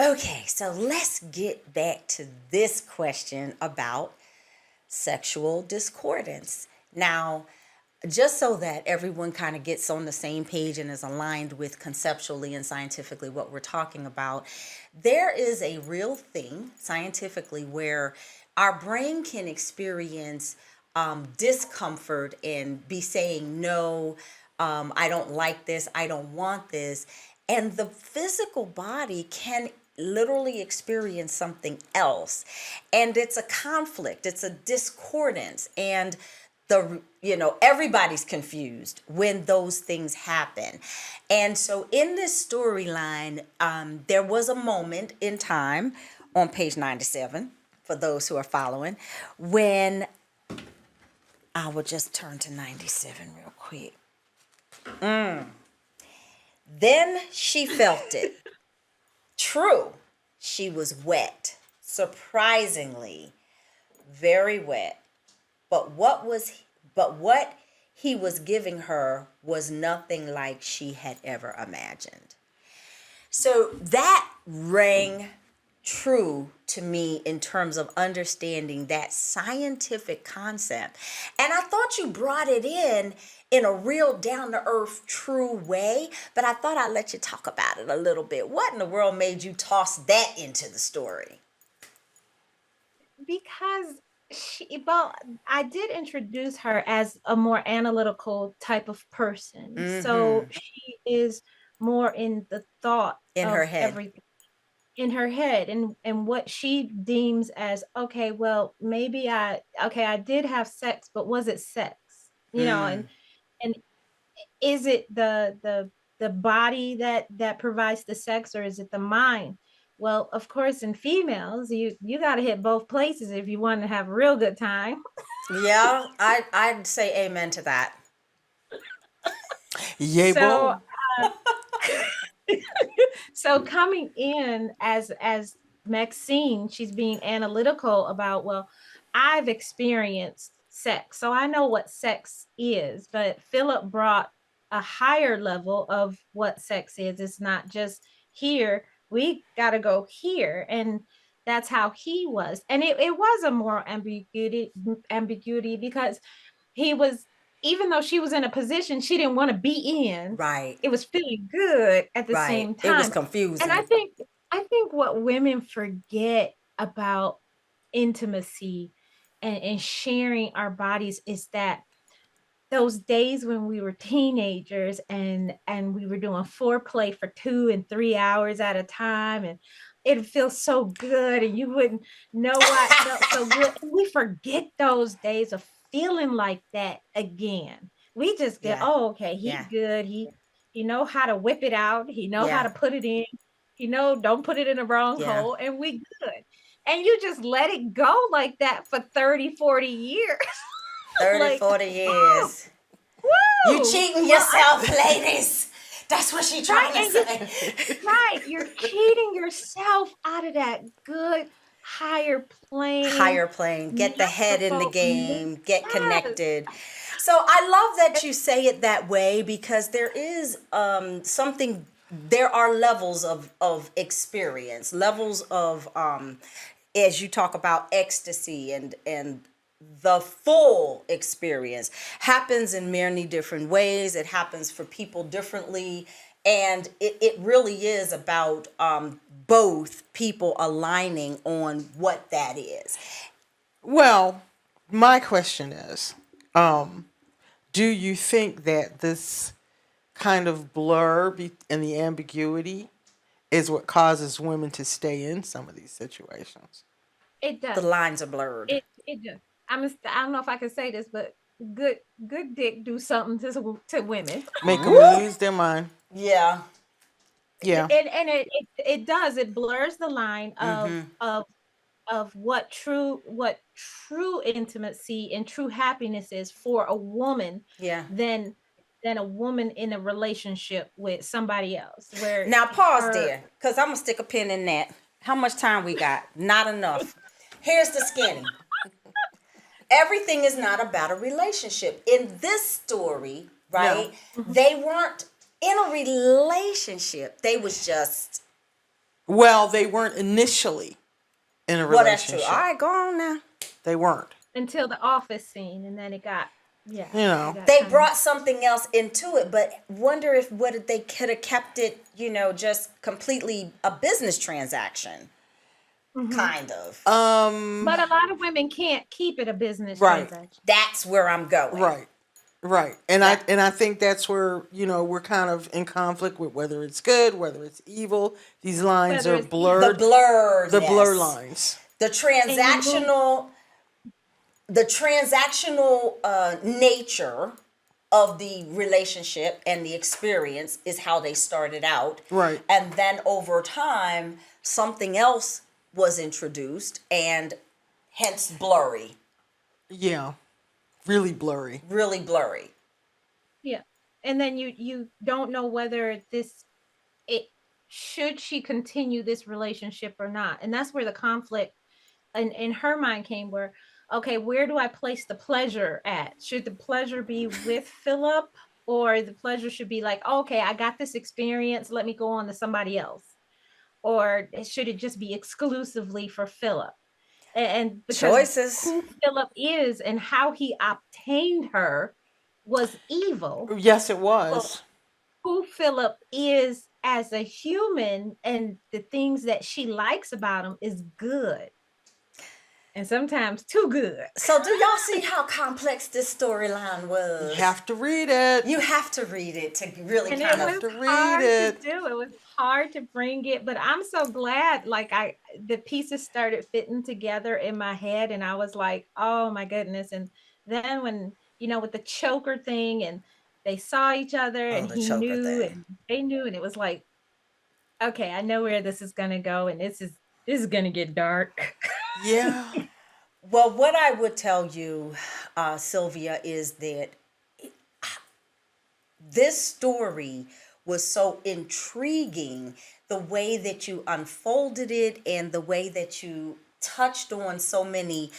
Okay, so let's get back to this question about sexual discordance. Now, just so that everyone kind of gets on the same page and is aligned with conceptually and scientifically what we're talking about, there is a real thing scientifically where our brain can experience discomfort and be saying, no, I don't like this, I don't want this. And the physical body can literally experience something else. And it's a conflict, it's a discordance. And everybody's confused when those things happen. And so in this storyline, there was a moment in time on page 97 for those who are following, when I will just turn to 97 real quick. Then she felt it. True, she was wet, surprisingly very wet. But what he was giving her was nothing like she had ever imagined. So that rang true to me in terms of understanding that scientific concept. And I thought you brought it in a real down-to-earth, true way, but I thought I'd let you talk about it a little bit. What in the world made you toss that into the story? Because I did introduce her as a more analytical type of person. So she is more in the thought In her of head. everything in her head, and what she deems as, okay, well, maybe I did have sex, but was it sex? And is it the body that provides the sex, or is it the mind? Well, of course, in females, you got to hit both places if you want to have a real good time. Yeah, I'd say amen to that. Yay, So, boy. uh, so coming in as Maxine, she's being analytical about, well, I've experienced sex, so I know what sex is. But Philip brought a higher level of what sex is. It's not just here. We got to go here, and that's how he was. And it was a more ambiguity because he was, even though she was in a position she didn't want to be in, Right, it was feeling good at the right. same It was time. And confusing. I think what women forget about intimacy and sharing our bodies is that those days when we were teenagers and we were doing foreplay for 2 and 3 hours at a time, and it feels so good, and you wouldn't know why it felt so good. And we forget those days of feeling like that again. We just get, Yeah, oh, okay, he yeah, good, he know how to whip it out, he know how yeah, to put it in, don't put it in the wrong yeah. hole, and we good. And you just let it go like that for 30, 40 years. 30, Like, 40 oh, years. You woo. cheating Well, yourself, ladies. That's what she right, trying to and you say. right, you're cheating yourself out of that good higher plane Higher plane, get the head in the masterful. game, get Yes. connected. So I love that you say it that way, because there is something, there are levels of experience, levels of as you talk about ecstasy, and the full experience happens in many different ways. It happens for people differently. And it really is about both people aligning on what that is. Well, my question is, do you think that this kind of and the ambiguity is what causes women to stay in some of these situations? It The does. lines are blurred. It does. I don't know if I can say this, but good dick do something to women. Make them Woo! lose their mind. Yeah. Yeah. And it does. It blurs the line of what true intimacy and true happiness is for a woman Yeah. than a woman in a relationship with somebody else, where Now pause her there, because I'm gonna stick a pin in that. How much time we got? Not enough. Here's the skinny. Everything is not about a relationship. In this story, right? No. Mhm. They weren't in a relationship. They was just Well, they weren't initially in a Well, that's true. All relationship. right, go on now. They weren't. until the office scene, and then it got, yeah, You it know. got They kind of. brought something else into it, but wonder if what if they could have kept it, just completely a business transaction, Hmm. kind of. But a lot of women can't keep it a business Right. transaction. That's where I'm going. Right. Right. And I That and I think that's where, we're kind of in conflict with whether it's good, whether it's evil. These lines Whether are it's the blurred. The blur blurredness, lines. the and you move. transactional, the transactional nature of the relationship and the experience is how they started out. Right. And then over time, something else was introduced and hence blurry, Yeah. Really blurry. really blurry. Yeah, and then you don't know whether it should she continue this relationship or not, and that's where the conflict in her mind came, where, okay, where do I place the pleasure at? Should the pleasure be with Philip, or the pleasure should be like, okay, I got this experience, let me go on to somebody else, or should it just be exclusively for Philip? And because Choices. who Philip is and how he obtained her was evil, Yes, it well, was. who Philip is as a human and the things that she likes about him is good, and sometimes too good. So do y'all see how complex this storyline You was? have to read it. You have to read it to really And it kind Have of. was to read hard to it. do. It was hard to bring it, but I'm so glad, like, the pieces started fitting together in my head, and I was like, oh my goodness. And then when, with the choker thing, and they saw each other Oh, and the he choker knew thing. and they knew, and it was like, okay, I know where this is gonna go, and this is gonna get dark. Yeah. Well, what I would tell you, Sylvia, is that this story was so intriguing, the way that you unfolded it and the way that you touched on so many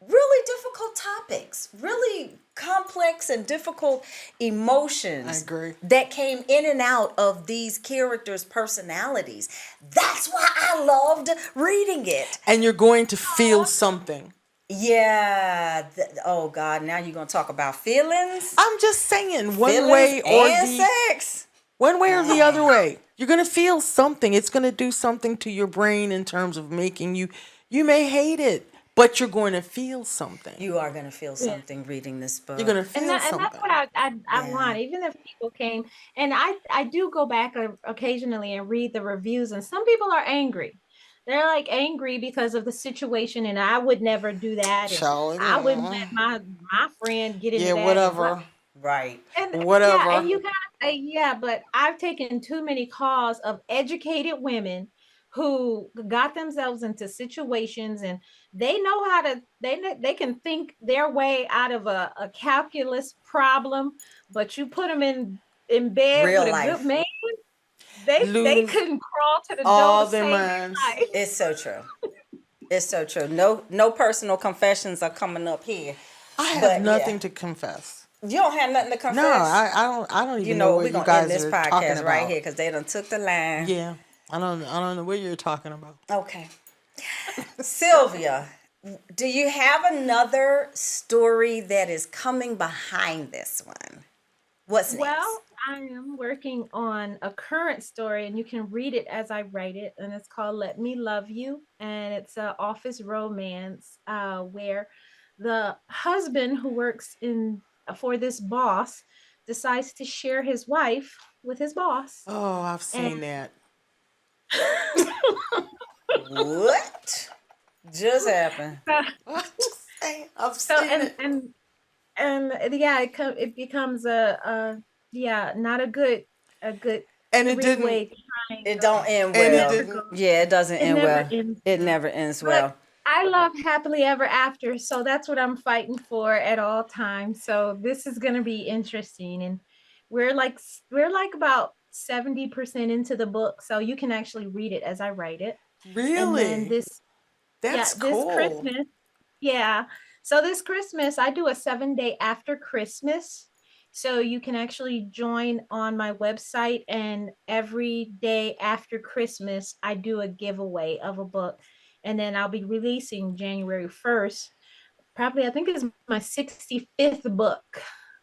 really difficult topics, really complex and difficult I emotions agree. that came in and out of these characters' personalities. That's why I loved reading it. And you're going to feel something. Yeah. Oh, God. Now you're going to talk about feelings? I'm just saying, one Feelings way or and the sex. other way. You're going to feel something. It's going to do something to your brain in terms of making you may hate it, but you're going to feel something. You are going to feel Yeah. something reading this You're going book. to And feel that's something. what I Yeah. want. Even if people came, and I do go back occasionally and read the reviews, and some people are angry. They're like angry because of the situation, and I would never do that, and Shall I wouldn't let we? my friend get into Yeah, that, and blah. whatever. Right. And yeah, and Whatever. you gotta say, yeah, but I've taken too many calls of educated women who got themselves into situations, and they can think their way out of a calculus problem, but you put them in bed with Real a good life. man, they Lose couldn't crawl to the door to all their save minds. their life. It's so true. It's so true. No personal confessions are coming up here. I have But yeah. nothing to confess. You don't have nothing to No, confess. I don't You even know know, what we're you going to end guys this are talking podcast right about. here because they done took the line. Yeah. I don't know what you're talking about. Okay. Sylvia, do you have another story that is coming behind this one? What's next? Well, I am working on a current story, and you can read it as I write it, and it's called "Let Me Love You," and it's a office romance, where the husband who works in for this boss decides to share his wife with his boss, Oh, I've and seen that. What just happened? I'm just saying, I've so seen and it. and and yeah, it becomes a yeah, not a good And it didn't three-way It triangle. don't end and it well. Never goes. didn't Yeah, it doesn't It end never well. ends It well. never ends But well. I love happily ever after, so that's what I'm fighting for at all times. So this is going to be interesting, and we're like about 70% into the book, so you can actually read it as I write it. And then really. That's this cool. Christmas, yeah. So this Christmas, I do a 7-day after Christmas, So you can actually join on my website, and every day after Christmas, I do a giveaway of a book. And then I'll be releasing January 1st. Probably, I think it's my 65th book.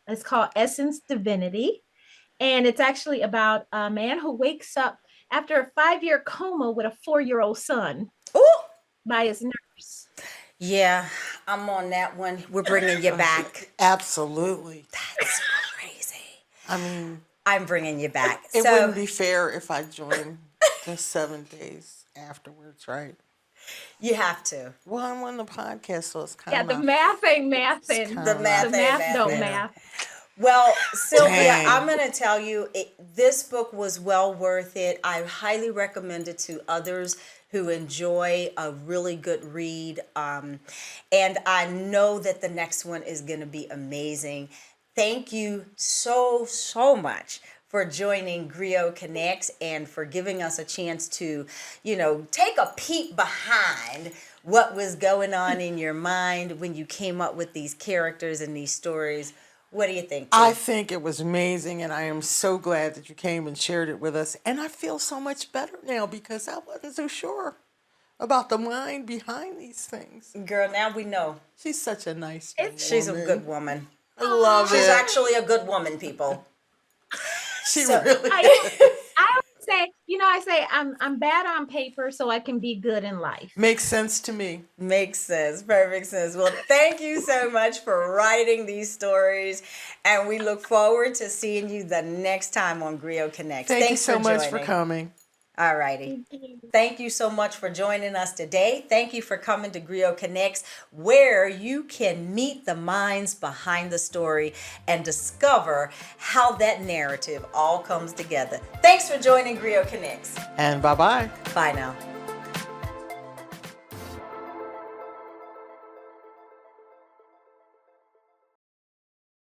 It's called Essence Divinity. And it's actually about a man who wakes up after a 5-year coma with a 4-year-old son Oh, by his nurse. yeah, I'm on that one. We're bringing you back. Absolutely. That's crazy. I mean, I'm bringing you back. it So wouldn't be fair if I joined the 7 days afterwards, right? you have to. Well, I'm on the podcast, so it's Yeah, kind the of math ain't mathing. The math The ain't math don't mathing. math. Well, Sylvia, Dang. I'm going to tell you, this book was well worth it. I highly recommend it to others who enjoy a really good read. And I know that the next one is going to be amazing. Thank you so, so much for joining Griot Connects and for giving us a chance to, take a peek behind what was going on in your mind when you came up with these characters and these stories. What do you think, I Tiff? think it was amazing, and I am so glad that you came and shared it with us. And I feel so much better now because I wasn't so sure about the mind behind these things. Girl, now we know. She's such a nice She's a woman. good woman. I love She's it. actually a good woman, people. She so- really I always say, I say I'm bad on paper so I can be good in life. makes sense to me. Makes sense. Perfect sense. Well, thank you so much for writing these stories. And we look forward to seeing you the next time on Griot Connects. Thank you Thanks so much for joining. coming. All righty. Thank you so much for joining us today. Thank you for coming to Griot Connects, where you can meet the minds behind the story and discover how that narrative all comes together. Thanks for joining Griot Connects. And bye-bye. Bye now.